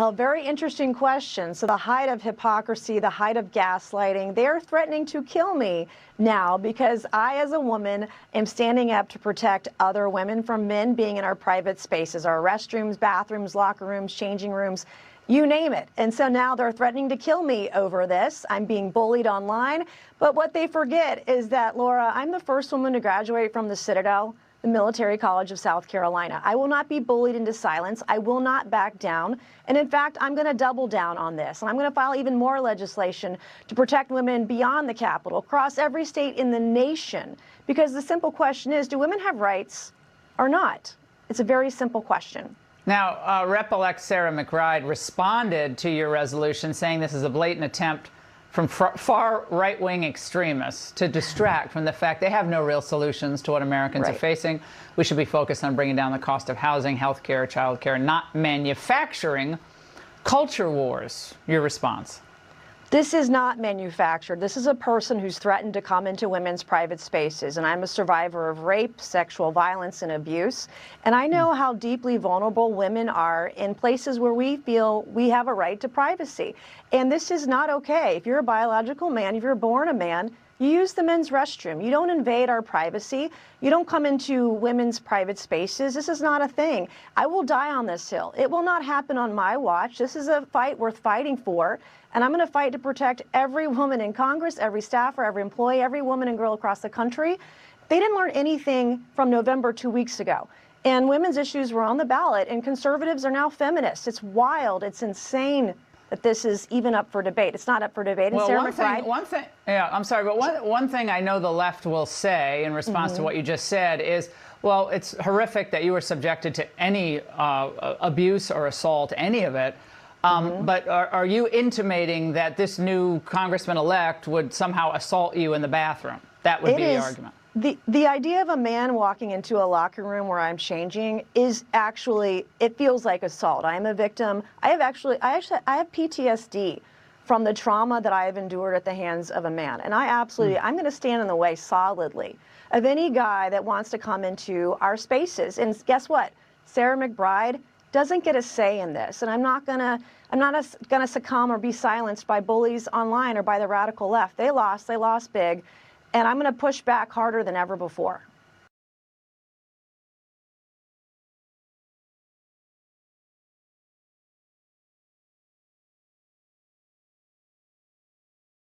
A very interesting question. So the height of hypocrisy, the height of gaslighting, they're threatening to kill me now because I, as a woman, am standing up to protect other women from men being in our private spaces, our restrooms, bathrooms, locker rooms, changing rooms, you name it. And so now they're threatening to kill me over this. I'm being bullied online. But what they forget is that, Laura, I'm the first woman to graduate from the Citadel, the Military College of South Carolina. I will not be bullied into silence. I will not back down. And in fact, I'm going to double down on this. And I'm going to file even more legislation to protect women beyond the Capitol, across every state in the nation. Because the simple question is, do women have rights or not? It's a very simple question. Now, Rep-elect Sarah McBride responded to your resolution saying this is a blatant attempt from far right-wing extremists to distract from the fact they have no real solutions to what Americans are facing. We should be focused on bringing down the cost of housing, health care, child care, not manufacturing culture wars. Your response? This is not manufactured. This is a person who's threatened to come into women's private spaces. And I'm a survivor of rape, sexual violence, and abuse. And I know how deeply vulnerable women are in places where we feel we have a right to privacy. And this is not okay. If you're a biological man, if you're born a man, you use the men's restroom. You don't invade our privacy. You don't come into women's private spaces. This is not a thing. I will die on this hill. It will not happen on my watch. This is a fight worth fighting for. And I'm going to fight to protect every woman in Congress, every staffer, every employee, every woman and girl across the country. They didn't learn anything from November 2 weeks ago. And women's issues were on the ballot, and conservatives are now feminists. It's wild. It's insane that this is even up for debate. It's not up for debate. And well, Sarah one thing, yeah, I'm sorry, but one thing I know the left will say in response to what you just said is, well, it's horrific that you were subjected to any abuse or assault, any of it. But are you intimating that this new congressman-elect would somehow assault you in the bathroom? That would be the argument. The idea of a man walking into a locker room where I'm changing is actually, it feels like assault. I am a victim. I have PTSD from the trauma that I have endured at the hands of a man. And I'm going to stand in the way solidly of any guy that wants to come into our spaces. And guess what? Sarah McBride doesn't get a say in this. And I'm not gonna succumb or be silenced by bullies online or by the radical left. They lost big. And I'm going to push back harder than ever before.